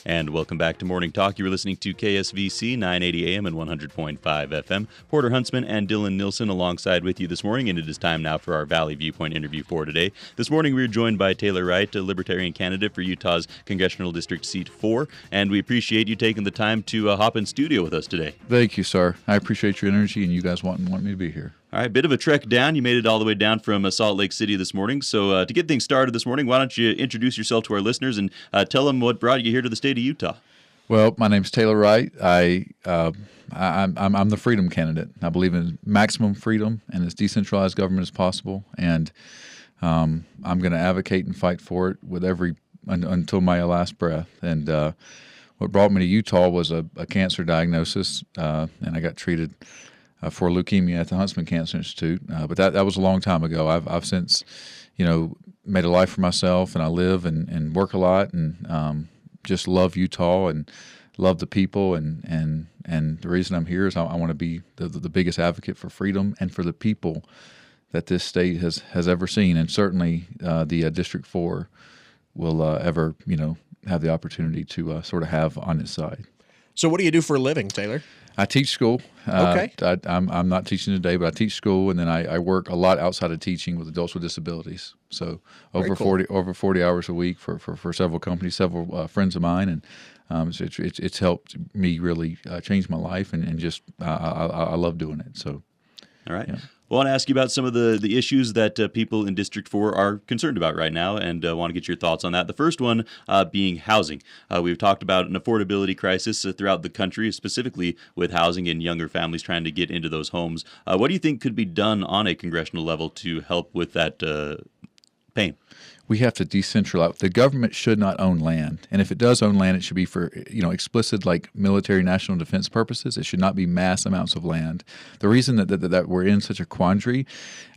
And welcome back to Morning Talk. You were listening to KSVC 980 AM and 100.5 FM. Porter Huntsman and Dylan Nilsson alongside with you this morning, and it is time now for our Valley Viewpoint interview for today. This morning we are joined by Taylor Wright, a Libertarian candidate for Utah's Congressional District Seat 4, and we appreciate you taking the time to hop in studio with us today. Thank you, sir. I appreciate your energy and you guys wanting me to be here. All right, bit of a trek down. You made it all the way down from Salt Lake City this morning. So to get things started this morning, why don't you introduce yourself to our listeners and tell them what brought you here to the state of Utah? Well, my name's Taylor Wright. I'm the freedom candidate. I believe in maximum freedom and as decentralized government as possible. And I'm going to advocate and fight for it with until my last breath. And what brought me to Utah was a cancer diagnosis, and I got treated for leukemia at the Huntsman Cancer Institute, but that was a long time ago. I've since, made a life for myself, and I live and work a lot, and just love Utah and love the people, and the reason I'm here is I want to be the biggest advocate for freedom and for the people that this state has ever seen, and certainly the District 4 will ever have the opportunity to sort of have on its side. So what do you do for a living, Taylor? I teach school. Okay. I'm not teaching today, but I teach school, and then I work a lot outside of teaching with adults with disabilities. So over 40 hours a week for several companies, several friends of mine, and it's helped me really change my life, and just I love doing it. So, all right. Yeah. Well, I want to ask you about some of the issues that people in District 4 are concerned about right now, and want to get your thoughts on that. The first one being housing. We've talked about an affordability crisis throughout the country, specifically with housing and younger families trying to get into those homes. What do you think could be done on a congressional level to help with that pain? We have to decentralize. The government should not own land, and if it does own land, it should be for explicit like military national defense purposes. It should not be mass amounts of land. The reason that we're in such a quandary,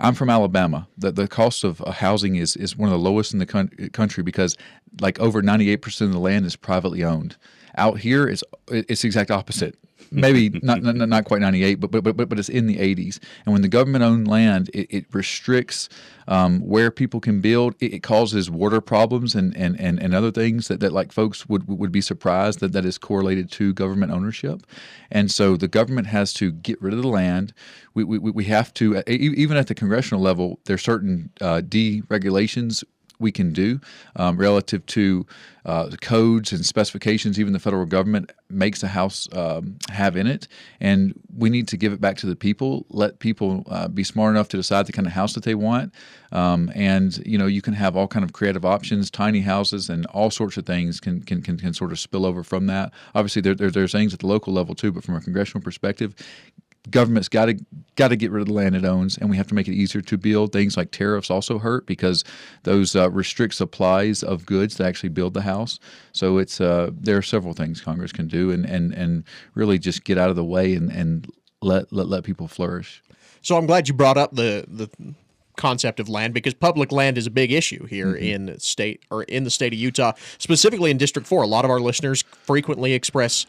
I'm from Alabama. The cost of housing is one of the lowest in the country because like over 98% of the land is privately owned. Out here, it's the exact opposite. Maybe not quite 98, but it's in the 80s. And when the government owned land, it restricts where people can build. It causes water problems and other things that like folks would be surprised that is correlated to government ownership. And so the government has to get rid of the land. We have to, even at the congressional level, there's certain deregulations we can do relative to the codes and specifications even the federal government makes the House have in it. And we need to give it back to the people, let people be smart enough to decide the kind of house that they want. And, you can have all kind of creative options, tiny houses and all sorts of things can sort of spill over from that. Obviously, there's things at the local level too, but from a congressional perspective, government's got to get rid of the land it owns, and we have to make it easier to build. Things like tariffs also hurt because those restrict supplies of goods to actually build the house. So it's there are several things Congress can do, and really just get out of the way and let people flourish. So I'm glad you brought up the concept of land, because public land is a big issue here in the state of Utah, specifically in District 4. A lot of our listeners frequently express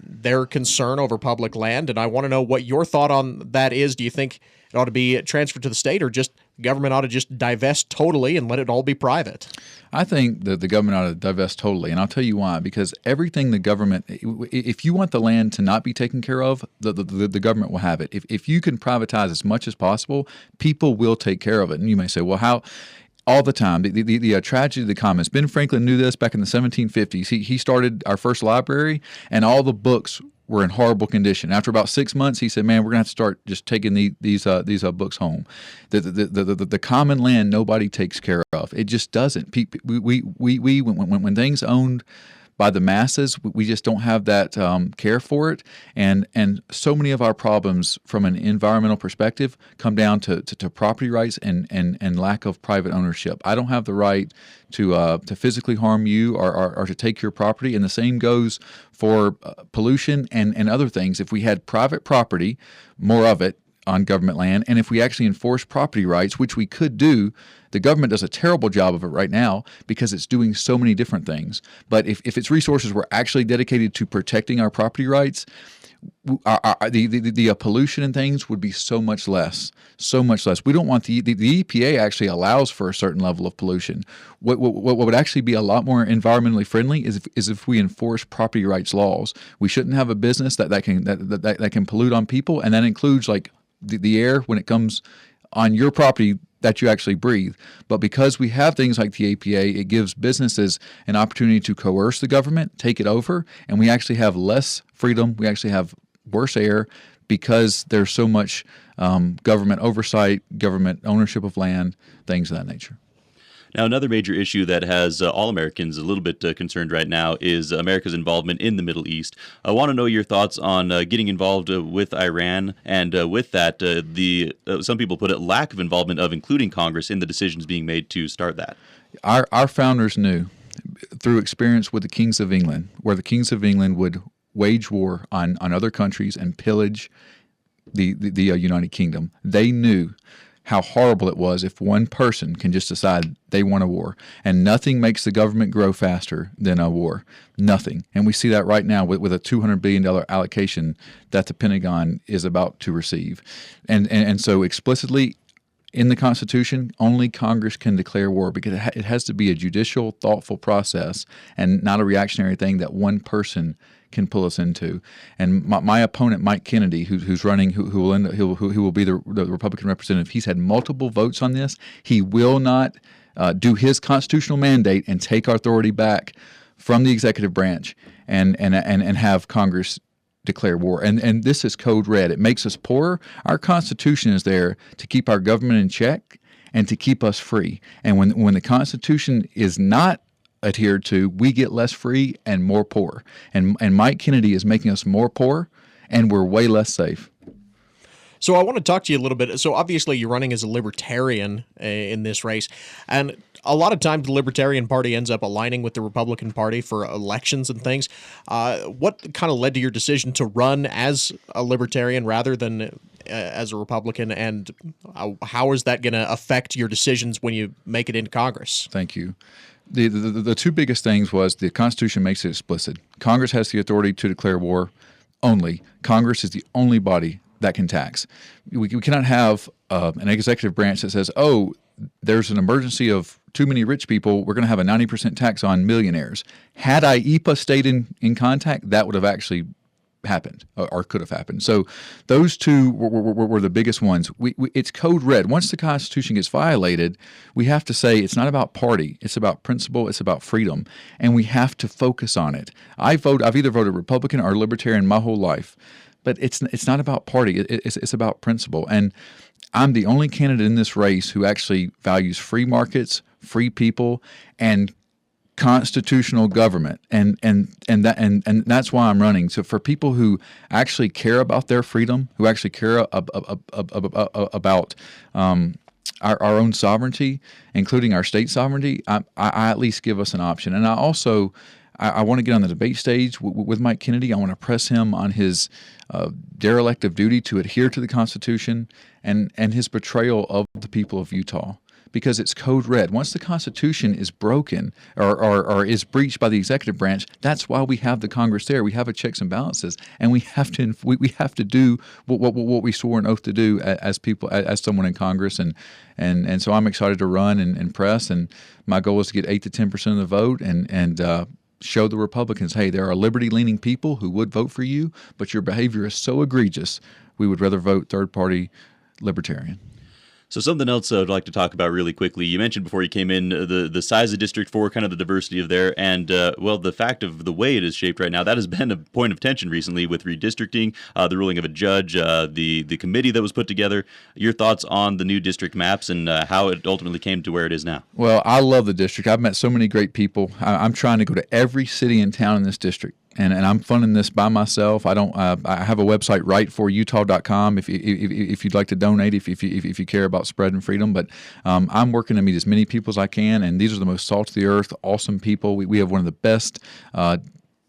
their concern over public land, and I want to know what your thought on that is. Do you think it ought to be transferred to the state, or just government ought to just divest totally and let it all be private? I think that the government ought to divest totally, and I'll tell you why. Because everything the government, if you want the land to not be taken care of, the government will have it. If you can privatize as much as possible, people will take care of it. And you may say, well, how? All the time. The tragedy of the commons. Ben Franklin knew this back in the 1750s. He started our first library, and all the books were in horrible condition. After about 6 months, he said, "Man, we're going to have to start just taking these books home." The common land nobody takes care of. It just doesn't. When things owned by the masses, we just don't have that care for it, and so many of our problems from an environmental perspective come down to property rights and lack of private ownership. I don't have the right to physically harm you or to take your property, and the same goes for pollution and other things. If we had private property, more of it, on government land, and if we actually enforce property rights, which we could do, the government does a terrible job of it right now because it's doing so many different things. But if its resources were actually dedicated to protecting our property rights, the pollution and things would be so much less. We don't want the EPA actually allows for a certain level of pollution. What would actually be a lot more environmentally friendly is if we enforce property rights laws. We shouldn't have a business that can pollute on people, and that includes like the air when it comes on your property that you actually breathe. But because we have things like the APA, it gives businesses an opportunity to coerce the government, take it over, and we actually have less freedom. We actually have worse air because there's so much government oversight, government ownership of land, things of that nature. Now, another major issue that has all Americans a little bit concerned right now is America's involvement in the Middle East. I want to know your thoughts on getting involved with Iran, and with that, some people put it, lack of involvement of including Congress in the decisions being made to start that. Our founders knew through experience with the kings of England, where the kings of England would wage war on other countries and pillage the United Kingdom. They knew how horrible it was if one person can just decide they want a war. And nothing makes the government grow faster than a war. Nothing. And we see that right now with a $200 billion allocation that the Pentagon is about to receive. And so explicitly in the Constitution, only Congress can declare war because it has to be a judicial, thoughtful process and not a reactionary thing that one person can pull us into. And my opponent, Mike Kennedy, who's running, who will be the Republican representative, he's had multiple votes on this. He will not do his constitutional mandate and take our authority back from the executive branch and have Congress declare war. And this is code red. It makes us poorer. Our Constitution is there to keep our government in check and to keep us free. And when the Constitution is not adhered to, we get less free and more poor. And Mike Kennedy is making us more poor, and we're way less safe. So I want to talk to you a little bit. So obviously you're running as a Libertarian in this race, and a lot of times the Libertarian Party ends up aligning with the Republican Party for elections and things. What kind of led to your decision to run as a Libertarian rather than as a Republican, and how is that going to affect your decisions when you make it into Congress? Thank you. The two biggest things was the Constitution makes it explicit. Congress has the authority to declare war only. Congress is the only body that can tax. We cannot have an executive branch that says, oh, there's an emergency of too many rich people, we're going to have a 90% tax on millionaires. Had IEPA stayed in contact, that would have actually happened or could have happened. So those two were the biggest ones. It's code red. Once the Constitution gets violated, we have to say it's not about party. It's about principle. It's about freedom. And we have to focus on it. I've either voted Republican or Libertarian my whole life. But it's not about party. It's about principle. And I'm the only candidate in this race who actually values free markets, free people, and constitutional government, and that's why I'm running. So for people who actually care about their freedom, who actually care about our own sovereignty, including our state sovereignty, I at least give us an option. And I also I want to get on the debate stage with Mike Kennedy. I want to press him on his derelict of duty to adhere to the Constitution and his betrayal of the people of Utah. Because it's code red. Once the Constitution is broken or is breached by the executive branch, that's why we have the Congress there. We have a checks and balances, and we have to do what we swore an oath to do as people, as someone in Congress. And so I'm excited to run and press. And my goal is to get 8 to 10% of the vote and show the Republicans, hey, there are liberty-leaning people who would vote for you, but your behavior is so egregious, we would rather vote third-party Libertarian. So something else I'd like to talk about really quickly. You mentioned before you came in the size of District 4, kind of the diversity of there, and well, the fact of the way it is shaped right now, that has been a point of tension recently with redistricting, the ruling of a judge, the committee that was put together. Your thoughts on the new district maps and how it ultimately came to where it is now? Well, I love the district. I've met so many great people. I'm trying to go to every city and town in this district. And I'm funding this by myself. I don't. I have a website, wrightforutah.com. If you'd like to donate, if you care about spreading freedom. But I'm working to meet as many people as I can. And these are the most salt of the earth, awesome people. We have one of the best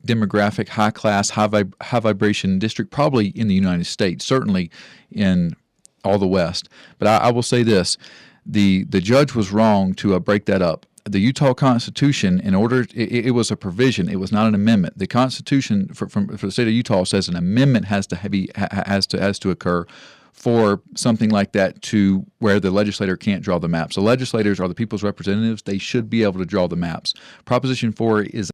demographic, high class, high vibration district probably in the United States. Certainly in all the West. But I will say this: the judge was wrong to break that up. the Utah Constitution, in order, it was a provision. It was not an amendment. The Constitution for the state of Utah says an amendment has to occur for something like that, to where the legislator can't draw the maps. The legislators are the people's representatives. They should be able to draw the maps. Proposition 4 is